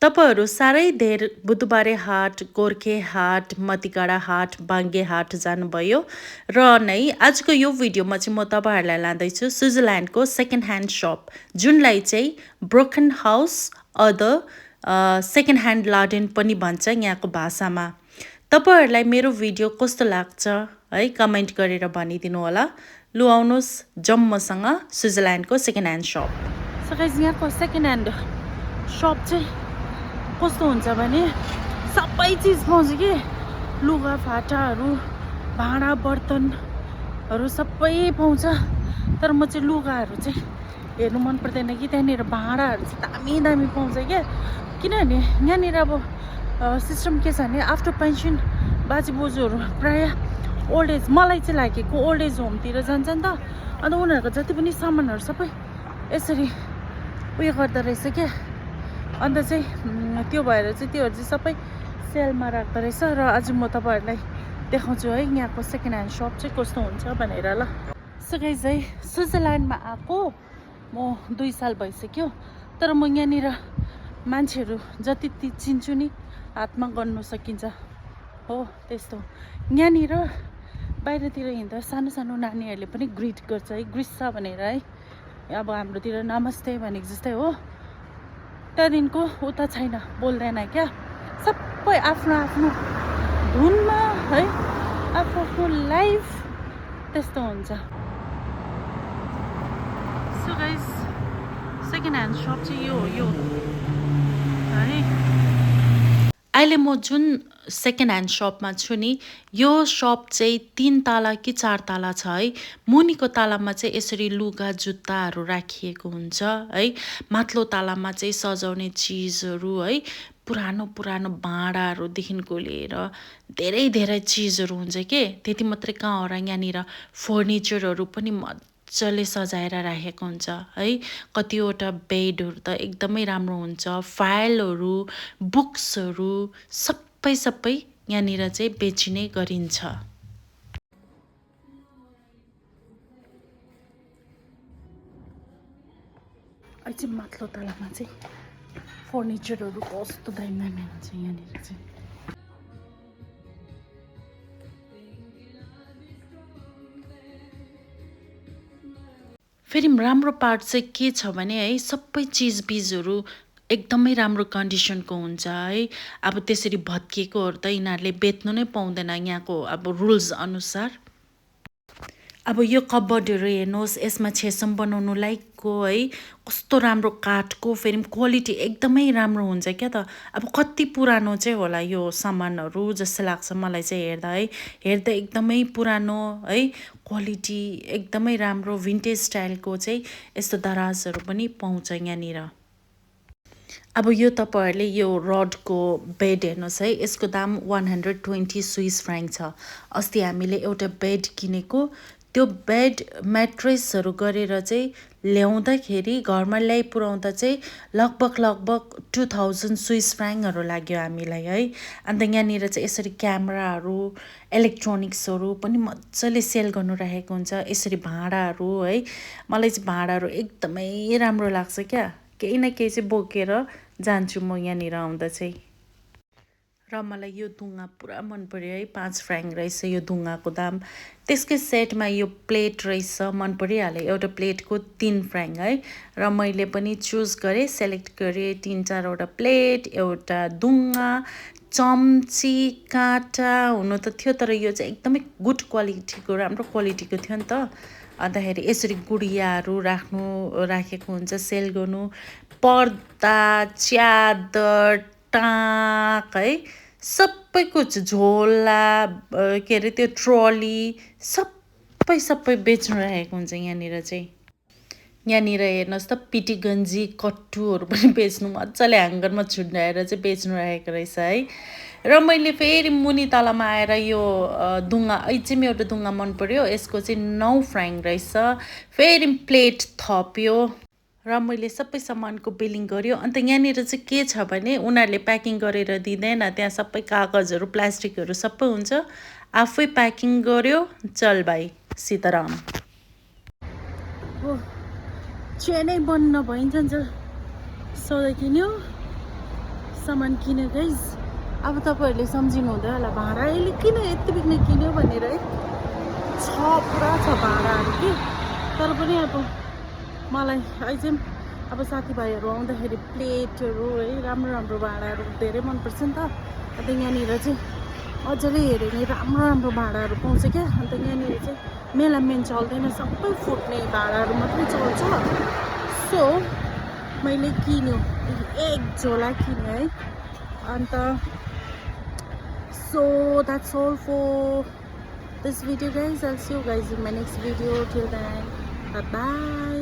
तपाईहरू साह्रै धेर बुधबारे हाट, गोर्खे हाट, मतिगाडा हाट, बाङ्गे हाट जानुभयो र नै आजको यो भिडियोमा चाहिँ म तपाईँहरूलाई लाँदैछु स्विजरल्यान्डको सेकेन्ड ह्यान्ड सप जुनलाई चाहिँ broken house other second hand लार्डेन पनि भन्छ यहाँको भाषामा। तपाईँहरूलाई मेरो भिडियो कस्तो लाग्छ है कमेन्ट गरेर भनिदिनु होला। लु आउनुहोस् जाउँ मसँग स्विजरल्यान्डको second hand shop. So guys यहाँको सेकेन्ड ह्यान्ड सप चाहिँ कस्तो हुन्छ भने सबै चिज पाउँछ कि लुगा फाटाहरू भाँडा बर्तनहरू सबै पाउँछ। तर म चाहिँ लुगाहरू चाहिँ हेर्नु मन पर्दैन कि त्यहाँनिर भाँडाहरू चाहिँ दामी दामी पाउँछ क्या। किनभने यहाँनिर अब सिस्टम के छ भने आफ्टर पेन्सन बाजे बोजूहरू प्रायः ओल्ड एज मलाई चाहिँ लागेको ओल्ड एज होमतिर जान्छ नि त। अन्त उनीहरूको जति पनि सामानहरू सबै यसरी उयो गर्दो रहेछ क्या। अन्त चाहिँ त्यो भएर चाहिँ त्योहरू चाहिँ सबै सेलमा राख्दो रहेछ। र आज म तपाईँहरूलाई देखाउँछु है यहाँको सेकेन्ड ह्यान्ड सप चाहिँ कस्तो हुन्छ भनेर ल। सो गाइस है स्विजरल्यान्डमा आएको म 2 साल भइसक्यो। तर म यहाँनिर मान्छेहरू जति चिन्छु नि हातमा गर्नु सकिन्छ हो त्यस्तो। यहाँनिर बाहिरतिर हिँड्दा सानो सानो नानीहरूले पनि ग्रिट गर्छ है ग्रिस्सा भनेर है। अब हाम्रोतिर नमस्ते भनेको जस्तै हो। त्यहाँदेखिको उता छैन बोल्दैन क्या। सबै आफ्नो आफ्नो धुनमा है आफ्नो आफ्नो लाइफ त्यस्तो हुन्छ। So guys second hand shop चाहिँ यो है। अहिले म जुन सेकेन्ड ह्यान्ड सपमा छु नि यो सप चाहिँ 3 ताला कि 4 ताला छ है। मुनिको तालामा चाहिँ यसरी लुगा जुत्ताहरू राखिएको हुन्छ है। माथिल्लो तालामा चाहिँ सजाउने चिजहरू है पुरानो पुरानो भाँडाहरूदेखिको लिएर धेरै धेरै चिजहरू हुन्छ के। त्यति मात्रै कहाँ हो र यहाँनिर फर्निचरहरू पनि मजाले सजाएर राखेको हुन्छ है। कतिवटा बेडहरू त एकदमै राम्रो हुन्छ। फाइलहरू बुक्सहरू सबै यहाँनिर चाहिँ बेचिने गरिन्छ। अहिले चाहिँ माथिल्लो तलामा चाहिँ फर्निचरहरू कस्तो दामी दामी हुन्छ यहाँनिर चाहिँ। फेरि राम्रो पार्ट चाहिँ के छ भने है सबै चिजबिजहरू एकदमै राम्रो कन्डिसनको हुन्छ है। अब त्यसरी भत्किएकोहरू त यिनीहरूले बेच्नु नै पाउँदैन यहाँको अब रुल्स अनुसार। अब यो कबर्डहरू हेर्नुहोस् यसमा छेसम बनाउनु लायकको है कस्तो राम्रो काठको फेरि क्वालिटी एकदमै राम्रो हुन्छ क्या त। अब कति पुरानो चाहिँ होला यो सामानहरू जस्तो लाग्छ मलाई चाहिँ हेर्दा है। हेर्दा एकदमै पुरानो है क्वालिटी एकदमै राम्रो भिन्टेज स्टाइलको चाहिँ यस्तो दराजहरू पनि पाउँछ यहाँनिर। अब यो तपाईँहरूले यो रडको बेड हेर्नुहोस् है यसको दाम 120 स्विस फ्र्याङ्क छ। अस्ति हामीले एउटा बेड किनेको त्यो बेड म्याट्रेसहरू गरेर चाहिँ ल्याउँदाखेरि घरमा ल्याइपुऱ्याउँदा चाहिँ लगभग 2000 स्विस फ्र्याङ्कहरू लाग्यो हामीलाई है। अन्त यहाँनिर चाहिँ यसरी क्यामेराहरू इलेक्ट्रोनिक्सहरू पनि मजाले सेल गर्नु राखेको हुन्छ। यसरी भाँडाहरू है मलाई चाहिँ भाँडाहरू एकदमै राम्रो लाग्छ क्या। केही न केही चाहिँ बोकेर जान्छु म यहाँनिर आउँदा चाहिँ। र मलाई यो दुङ्गा पुरा मन पर्यो है 5 फ्र्याङ्क रहेछ यो दुङ्गाको दाम। त्यसकै सेटमा यो प्लेट रहेछ मन परिहाल्यो एउटा प्लेटको 3 फ्र्याङ्क है। र मैले पनि चुज गरेँ सेलेक्ट गरेँ 3-4वटा प्लेट एउटा दुङ्गा चम्ची काँटा हुनु त थियो तर यो चाहिँ एकदमै गुड क्वालिटीको राम्रो क्वालिटीको थियो नि त। अन्तखेरि यसरी गुडियाहरू राखेको हुन्छ सेल गर्नु। पर्दा च्यादर टाँक है सबै कुछ झोला के अरे त्यो ट्रली सबै बेच्नु राखेको हुन्छ यहाँनिर चाहिँ। यहाँनिर हेर्नुहोस् त पिटी गन्जी कट्टुहरू पनि बेच्नु मजाले ह्याङ्गरमा छुट्याएर चाहिँ बेच्नु राखेको रहेछ है। र मैले फेरि मुनि तलामा आएर यो दुङ्गा चाहिँ एउटा दुङ्गा मन पर्यो यसको चाहिँ 9 फ्र्याङ्क रहेछ। फेरि प्लेट थप्यो र मैले सबै सामानको बिलिङ गर्यो। अन्त यहाँनिर चाहिँ के छ भने उनीहरूले प्याकिङ गरेर दिँदैन त्यहाँ सबै कागजहरू प्लास्टिकहरू सबै हुन्छ। आफै प्याकिङ गर्यो चल भाइ सीताराम। चेनै बन्द नभइन्छ सधैँ किन्यो सामान किन्यो गाइज। अब तपाईँहरूले सम्झिनु हुँदैन होला भाँडा यसले किन यति बिघ्न किन्यो भनेर है। पुरा छ भाँडाहरू कि, तर पनि अब मलाई अझै अब साथीभाइहरू आउँदाखेरि प्लेटहरू है राम्रो राम्रो भाँडाहरू धेरै मनपर्छ नि त। अन्त यहाँनिर चाहिँ अझै हेऱ्यो भने राम्रो राम्रो भाँडाहरू पाउँछ क्या। अन्त यहाँनिर चाहिँ मेलामेन चल्दैन, सबै फुट्ने भाँडाहरू मात्रै चल्छ। सो मैले किन्यो, एक झोला किनेँ है। अन्त so that's all for this video guys. I'll see you guys in my next video. Till then, bye bye.